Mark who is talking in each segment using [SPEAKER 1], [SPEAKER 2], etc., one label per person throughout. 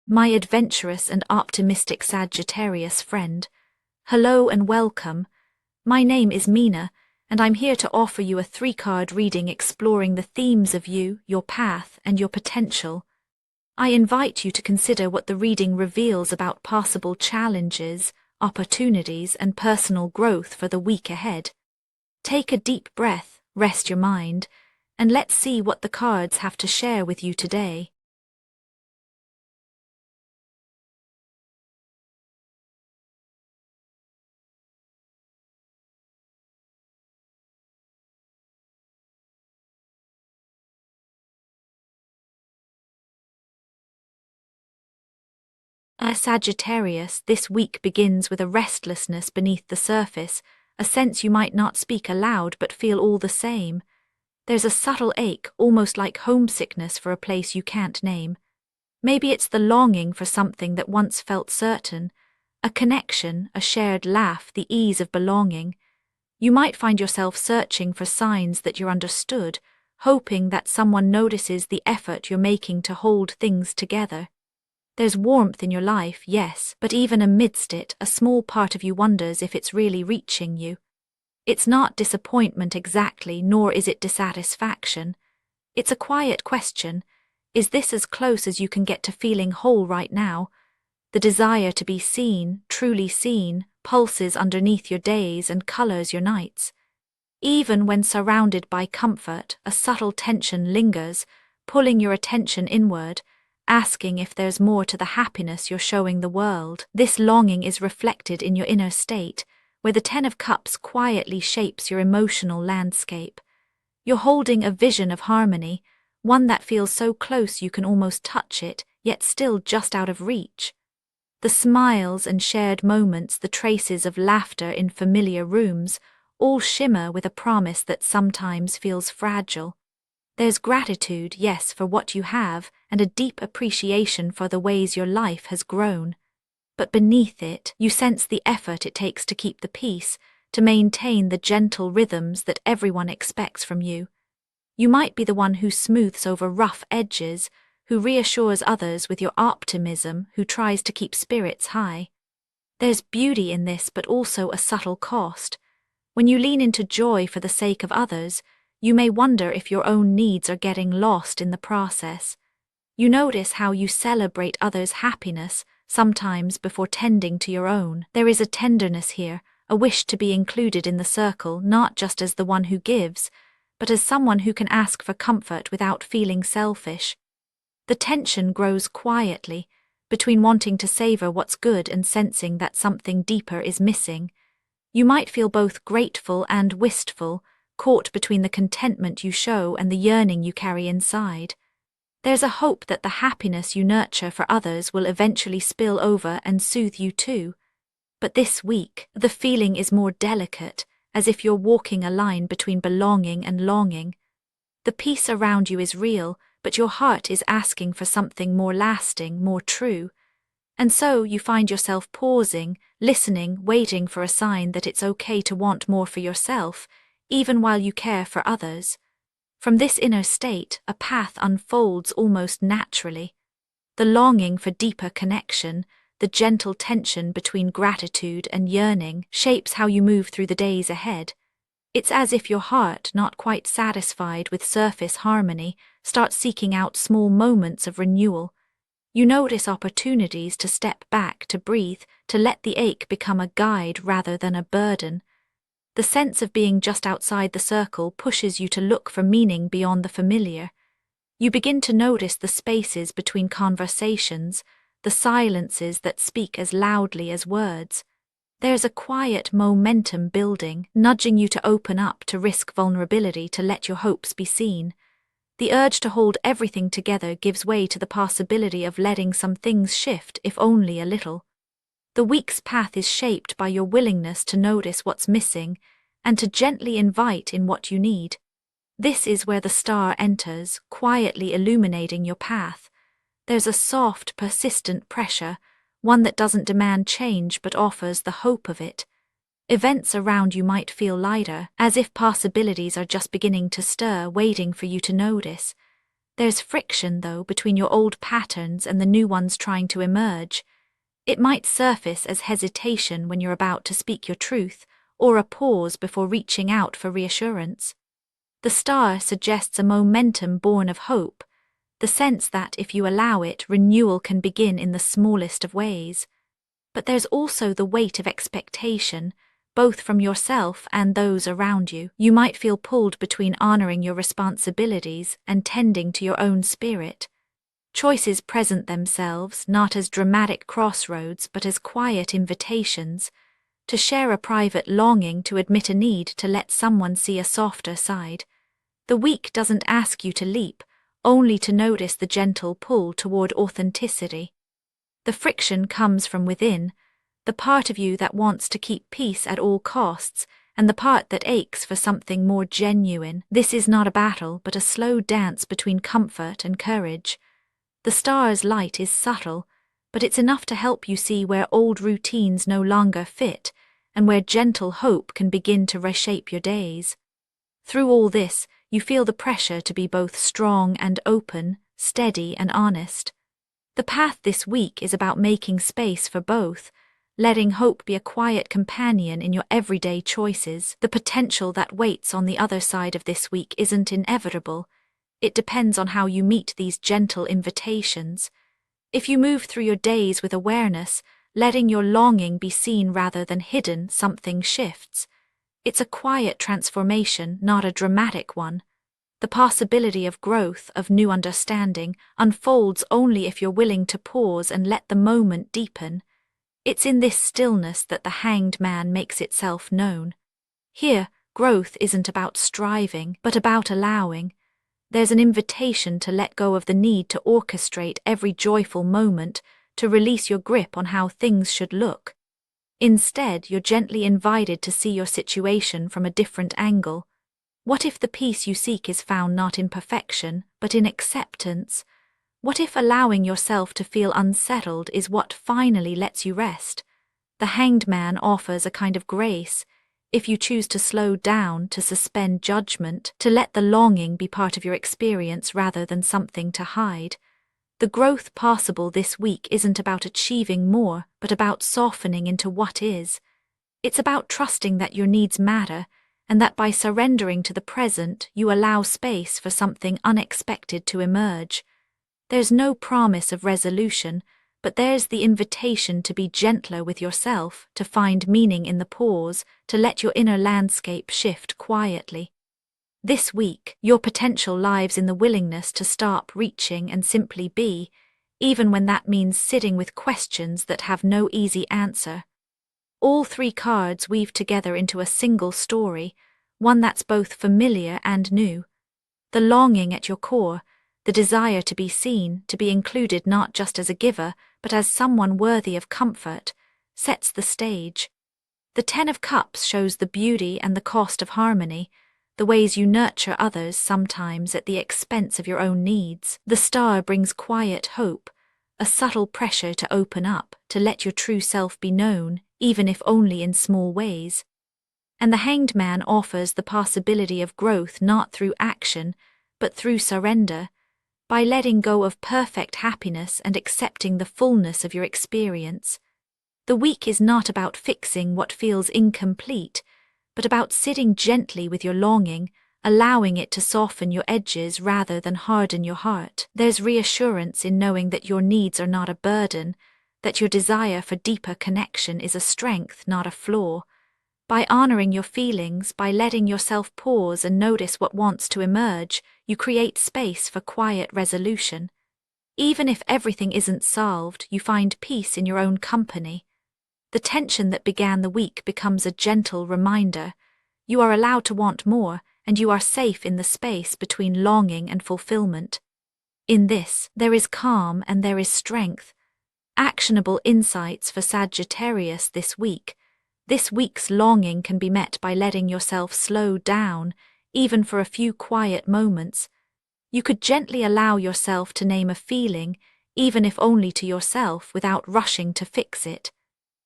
[SPEAKER 1] My adventurous and optimistic Sagittarius friend. Hello and welcome. My name is Mina, and I'm here to offer you a 3-card reading exploring the themes of you, your path, and your potential. I invite you to consider what the reading reveals about possible challenges, opportunities, and personal growth for the week ahead. Take a deep breath, rest your mind, and let's see what the cards have to share with you today. Sagittarius, this week begins with a restlessness beneath the surface, a sense you might not speak aloud but feel all the same. There's a subtle ache, almost like homesickness for a place you can't name. Maybe it's the longing for something that once felt certain, a connection, a shared laugh, the ease of belonging. You might find yourself searching for signs that you're understood, hoping that someone notices the effort you're making to hold things together. There's warmth in your life, yes, but even amidst it, a small part of you wonders if it's really reaching you. It's not disappointment exactly, nor is it dissatisfaction. It's a quiet question. Is this as close as you can get to feeling whole right now? The desire to be seen, truly seen, pulses underneath your days and colors your nights. Even when surrounded by comfort, a subtle tension lingers, pulling your attention inward, asking if there's more to the happiness you're showing the world. This longing is reflected in your inner state, where the 10 of Cups quietly shapes your emotional landscape. You're holding a vision of harmony, one that feels so close you can almost touch it, yet still just out of reach. The smiles and shared moments, the traces of laughter in familiar rooms, all shimmer with a promise that sometimes feels fragile. There's gratitude, yes, for what you have, and a deep appreciation for the ways your life has grown. But beneath it, you sense the effort it takes to keep the peace, to maintain the gentle rhythms that everyone expects from you. You might be the one who smooths over rough edges, who reassures others with your optimism, who tries to keep spirits high. There's beauty in this, but also a subtle cost. When you lean into joy for the sake of others, you may wonder if your own needs are getting lost in the process. You notice how you celebrate others' happiness, sometimes before tending to your own. There is a tenderness here, a wish to be included in the circle, not just as the one who gives, but as someone who can ask for comfort without feeling selfish. The tension grows quietly, between wanting to savor what's good and sensing that something deeper is missing. You might feel both grateful and wistful, caught between the contentment you show and the yearning you carry inside. There's a hope that the happiness you nurture for others will eventually spill over and soothe you too. But this week, the feeling is more delicate, as if you're walking a line between belonging and longing. The peace around you is real, but your heart is asking for something more lasting, more true. And so you find yourself pausing, listening, waiting for a sign that it's okay to want more for yourself, even while you care for others. From this inner state, a path unfolds almost naturally. The longing for deeper connection, the gentle tension between gratitude and yearning, shapes how you move through the days ahead. It's as if your heart, not quite satisfied with surface harmony, starts seeking out small moments of renewal. You notice opportunities to step back, to breathe, to let the ache become a guide rather than a burden. The sense of being just outside the circle pushes you to look for meaning beyond the familiar. You begin to notice the spaces between conversations, the silences that speak as loudly as words. There's a quiet momentum building, nudging you to open up, to risk vulnerability, to let your hopes be seen. The urge to hold everything together gives way to the possibility of letting some things shift, if only a little. The week's path is shaped by your willingness to notice what's missing and to gently invite in what you need. This is where the star enters, quietly illuminating your path. There's a soft, persistent pressure, one that doesn't demand change but offers the hope of it. Events around you might feel lighter, as if possibilities are just beginning to stir, waiting for you to notice. There's friction, though, between your old patterns and the new ones trying to emerge. It might surface as hesitation when you're about to speak your truth, or a pause before reaching out for reassurance. The star suggests a momentum born of hope, the sense that if you allow it, renewal can begin in the smallest of ways. But there's also the weight of expectation, both from yourself and those around you. You might feel pulled between honoring your responsibilities and tending to your own spirit. Choices present themselves not as dramatic crossroads but as quiet invitations to share a private longing, to admit a need, to let someone see a softer side. The week doesn't ask you to leap, only to notice the gentle pull toward authenticity. The friction comes from within, the part of you that wants to keep peace at all costs, and the part that aches for something more genuine. This is not a battle, but a slow dance between comfort and courage. The star's light is subtle, but it's enough to help you see where old routines no longer fit, and where gentle hope can begin to reshape your days. Through all this, you feel the pressure to be both strong and open, steady and honest. The path this week is about making space for both, letting hope be a quiet companion in your everyday choices. The potential that waits on the other side of this week isn't inevitable. It depends on how you meet these gentle invitations. If you move through your days with awareness, letting your longing be seen rather than hidden, something shifts. It's a quiet transformation, not a dramatic one. The possibility of growth, of new understanding, unfolds only if you're willing to pause and let the moment deepen. It's in this stillness that the hanged man makes itself known. Here, growth isn't about striving, but about allowing. There's an invitation to let go of the need to orchestrate every joyful moment, to release your grip on how things should look. Instead, you're gently invited to see your situation from a different angle. What if the peace you seek is found not in perfection, but in acceptance? What if allowing yourself to feel unsettled is what finally lets you rest? The hanged man offers a kind of grace. If you choose to slow down, to suspend judgment, to let the longing be part of your experience rather than something to hide. The growth possible this week isn't about achieving more, but about softening into what is. It's about trusting that your needs matter, and that by surrendering to the present, you allow space for something unexpected to emerge. There's no promise of resolution, but there's the invitation to be gentler with yourself, to find meaning in the pause, to let your inner landscape shift quietly. This week, your potential lies in the willingness to stop reaching and simply be, even when that means sitting with questions that have no easy answer. All three cards weave together into a single story, one that's both familiar and new. The longing at your core, the desire to be seen, to be included not just as a giver, but as someone worthy of comfort, sets the stage. The Ten of Cups shows the beauty and the cost of harmony, the ways you nurture others, sometimes at the expense of your own needs. The Star brings quiet hope, a subtle pressure to open up, to let your true self be known, even if only in small ways. And the Hanged Man offers the possibility of growth not through action, but through surrender, by letting go of perfect happiness and accepting the fullness of your experience. The week is not about fixing what feels incomplete, but about sitting gently with your longing, allowing it to soften your edges rather than harden your heart. There's reassurance in knowing that your needs are not a burden, that your desire for deeper connection is a strength, not a flaw. By honoring your feelings, by letting yourself pause and notice what wants to emerge, you create space for quiet resolution. Even if everything isn't solved, you find peace in your own company. The tension that began the week becomes a gentle reminder. You are allowed to want more, and you are safe in the space between longing and fulfillment. In this, there is calm and there is strength. Actionable insights for Sagittarius this week. This week's longing can be met by letting yourself slow down, even for a few quiet moments. You could gently allow yourself to name a feeling, even if only to yourself, without rushing to fix it.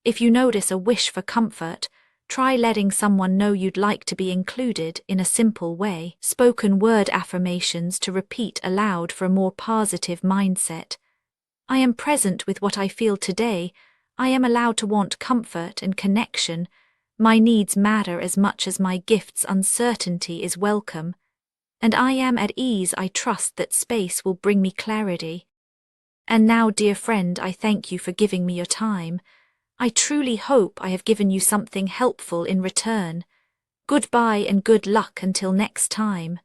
[SPEAKER 1] If you notice a wish for comfort, Try letting someone know you'd like to be included in a simple way. Spoken word affirmations to repeat aloud for a more positive mindset. I am present with what I feel today. I am allowed to want comfort and connection. My needs matter as much as my gifts. Uncertainty is welcome. And I am at ease. I trust that space will bring me clarity. And now, dear friend, I thank you for giving me your time. I truly hope I have given you something helpful in return. Goodbye and good luck until next time.